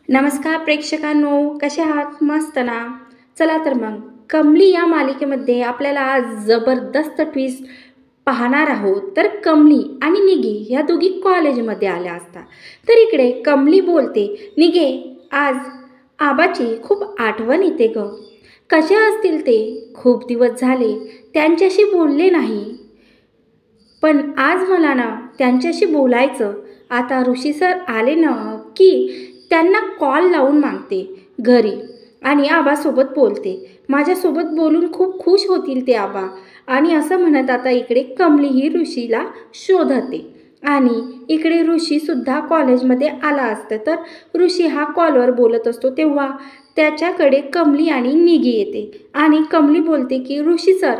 नमस्कार प्रेक्षकांनो, कसे आहात? मस्त ना? चला तर मग कमली या मालिकेमध्ये आपल्याला आज जबरदस्त ट्विस्ट पाहणार आहोत. तर कमली आणि निगी ह्या दोघी कॉलेजमध्ये आल्या असतात. तर इकडे कमली बोलते, निगे आज आबाची खूप आठवण येते ग. कसे असतील ते? खूप दिवस झाले त्यांच्याशी बोलले नाही. पण आज मला ना त्यांच्याशी बोलायचं. आता ऋषी सर आले ना की त्यांना कॉल लावून मागते घरी आणि आबासोबत बोलते. माझ्यासोबत बोलून खूप खुश होतील ते आबा. आणि असं म्हणत आता इकडे कमली ही ऋषीला शोधते. आणि इकडे ऋषीसुद्धा कॉलेजमध्ये आला असतं. तर ऋषी हा कॉलवर बोलत असतो तेव्हा त्याच्याकडे कमली आणि निगी येते. आणि कमली बोलते की ऋषी सर,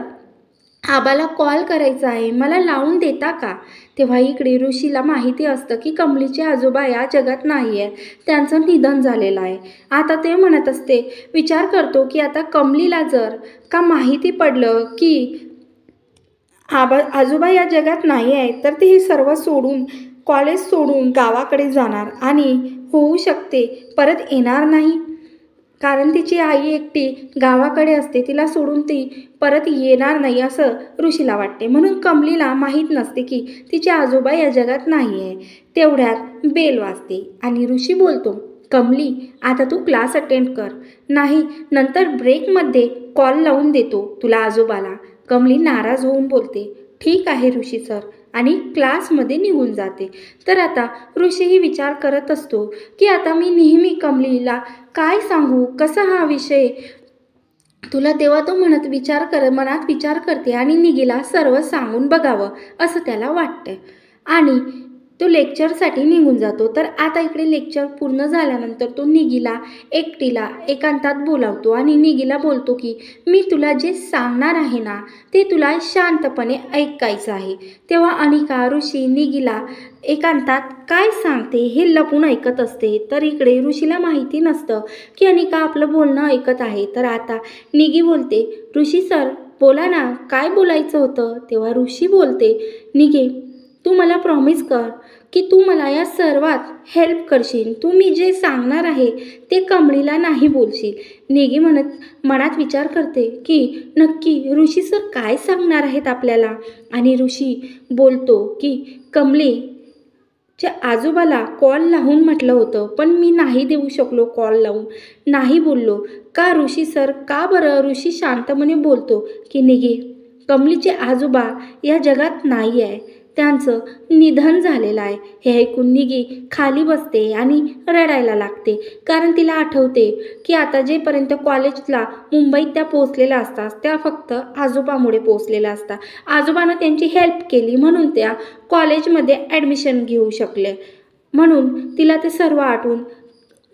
आबाला कॉल करायचा आहे, मला लावून देता का? तेव्हा इकडे ऋषीला माहिती असतं की कमलीचे आजोबा या जगात नाही आहे, त्यांचं निधन झालेलं आहे. आता ते म्हणत असते, विचार करतो की आता कमलीला जर का माहिती पडलं की आजोबा या जगात नाही आहे तर ते हे सर्व सोडून, कॉलेज सोडून गावाकडे जाणार आणि होऊ शकते परत येणार नाही. कारण तिची आई एकटी गावाकडे असते, तिला सोडून ती परत येणार नाही असं ऋषीला वाटते. म्हणून कमलीला माहीत नसते की तिचे आजोबा या जगात नाही आहे. तेवढ्यात बेल वाजते आणि ऋषी बोलतो, कमली आता तू क्लास अटेंड कर. नाही, नंतर ब्रेकमध्ये कॉल लावून देतो तुला आजोबाला. कमली नाराज होऊन बोलते, ठीक आहे ऋषी सर, आणि क्लासमध्ये निघून जाते. तर आता ऋषीही विचार करत असतो की आता मी नेहमी कमलीला काय सांगू, कसा हा विषय तुला. तेव्हा तो मनात विचार करते आणि निगीला सर्व सांगून बघावं असं त्याला वाटतं. आणि तो लेक्चरसाठी निघून जातो. तर आता इकडे लेक्चर पूर्ण झाल्यानंतर तो निगीला एकटीला एकांतात बोलावतो आणि निगीला बोलतो की मी तुला जे सांगणार आहे ना ते तुला शांतपणे ऐकायचं आहे. तेव्हा अनिका ऋषी निगीला एकांतात काय सांगते हे लपून ऐकत असते. तर इकडे ऋषीला माहिती नसतं की अनिका आपलं बोलणं ऐकत आहे. तर आता निगी बोलते, ऋषी सर बोला ना, काय बोलायचं होतं? तेव्हा ऋषी बोलते, निगे तू मला प्रॉमिस कर की तू मला या सर्वात हेल्प करशील. तू मी जे सांगणार आहे ते कमळीला नाही बोलशील. निगी मनात विचार करते की नक्की ऋषी सर काय सांगणार आहेत आपल्याला. आणि ऋषी बोलतो की कमलीच्या आजोबाला कॉल लावून म्हटलं होतं पण मी नाही देऊ शकलो, कॉल लावून नाही बोललो का ऋषी सर, का बरं? ऋषी शांतपणे बोलतो की निगी कमलीचे आजोबा या जगात नाही आहे, त्यांचं निधन झालेलं आहे. हे ऐकून निगी खाली बसते आणि रडायला लागते. कारण तिला आठवते की आता जेपर्यंत कॉलेजला मुंबईत त्या पोचलेल्या असतात त्या फक्त आजोबामुळे पोचलेल्या असतात. आजोबानं त्यांची हेल्प केली म्हणून त्या कॉलेजमध्ये ॲडमिशन घेऊ शकले. म्हणून तिला ते सर्व आठवून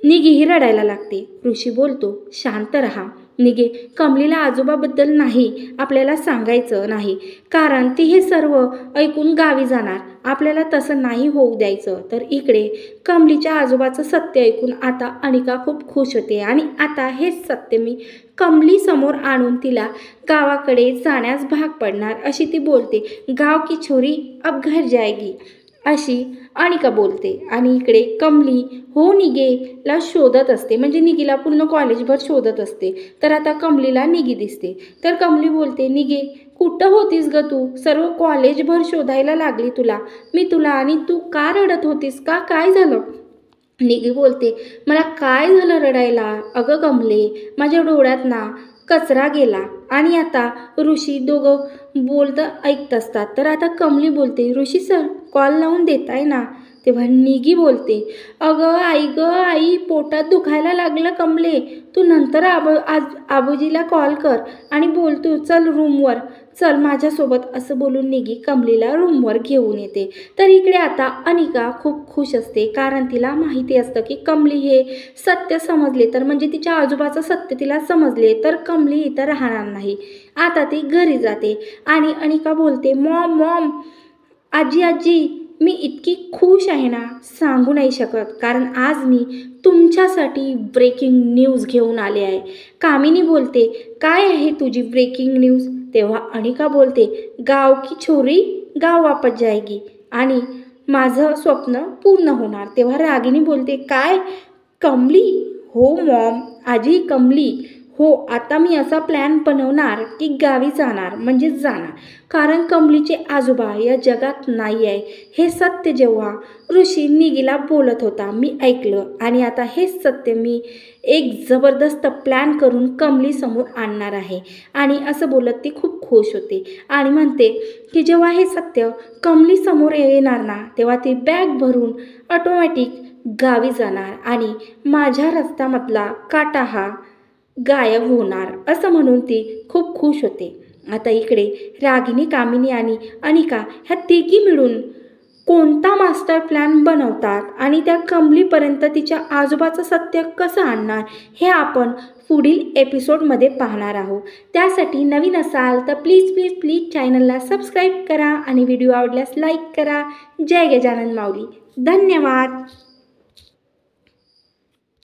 निगीही रडायला लागते. ऋषी बोलतो, शांत रहा निगे, कमलीला आजोबाबद्दल नाही आपल्याला सांगायचं नाही, कारण ती हे सर्व ऐकून गावी जाणार. आपल्याला तसं नाही होऊ द्यायचं. तर इकडे कमलीच्या आजोबाचं सत्य ऐकून आता अनिका खूप खुश होते आणि आता हेच सत्य मी कमली समोर आणून तिला गावाकडे जाण्यास भाग पडणार अशी ती बोलते. गाव की छोरी अब घर जाएगी अशी अनिका बोलते. आणि इकडे कमली हो निगेला शोधत असते, म्हणजे निगीला पूर्ण कॉलेजभर शोधत असते. तर आता कमलीला निगी दिसते. तर कमली बोलते, निगे कुठं होतीस ग तू? सर्व कॉलेजभर शोधायला लागली तुला मी आणि तू का रडत होतीस का? काय झालं? निगी बोलते, मला काय झालं रडायला? अगं कमले, माझ्या डोळ्यात ना कचरा गेला. आणि आता ऋषी दोघं बोलतं ऐकत असतात. तर आता कमली बोलते, ऋषी सर कॉल लावून देताय ना? तेव्हा निगी बोलते, अगं आई पोटात दुखायला लागलं कमले, तू नंतर आबूजीला कॉल कर आणि बोलतो, चल रूमवर चल माझ्यासोबत. असं बोलून निगी कमलीला रूमवर घेऊन येते. तर इकडे आता अनिका खूप खुश असते, कारण तिला माहिती असतं की कमली हे सत्य समजले तर, म्हणजे तिच्या आजोबाचं सत्य तिला समजले तर कमली इथं राहणार नाही. आता ती घरी जाते आणि अनिका बोलते, मॉम आजी मी इतकी खुश आहे ना सांगू नाही शकत, कारण आज मी तुमच्यासाठी ब्रेकिंग न्यूज घेऊन आले आहे. कामिनी बोलते, काय आहे तुझी ब्रेकिंग न्यूज? तेव्हा अनिका बोलते, गाव की छोरी गाव वापस जाएगी आणि माझं स्वप्न पूर्ण होणार. तेव्हा रागिनी बोलते, काय कमली? हो मॉम, आजी कमली. हो, आता मी असा प्लॅन बनवणार की गावी जाणार म्हणजे जाणार, कारण कमलीचे आजोबा या जगात नाही आहे. हे सत्य जेव्हा ऋषी निगीला बोलत होता मी ऐकलं, आणि आता हेच सत्य मी एक जबरदस्त प्लॅन करून कमलीसमोर आणणार आहे. आणि असं बोलत ती खूप खुश होते आणि म्हणते की जेव्हा हे सत्य कमलीसमोर येणार ना, तेव्हा ती बॅग भरून ऑटोमॅटिक गावी जाणार आणि माझ्या रस्त्यामधला काटा हा गायब होणार, असं म्हणून ती खूप खुश होते. आता इकडे रागिनी, कामिनी आणि अनिका ह्या तिघी मिळून कोणता मास्टर प्लॅन बनवतात आणि त्या कमलीपर्यंत तिच्या आजोबाचं सत्य कसं आणणार, हे आपण पुढील एपिसोडमध्ये पाहणार आहोत. त्यासाठी नवीन असाल तर प्लीज प्लीज प्लीज चॅनलला सबस्क्राईब करा आणि व्हिडिओ आवडल्यास लाईक करा. जय गजानन माऊली. धन्यवाद.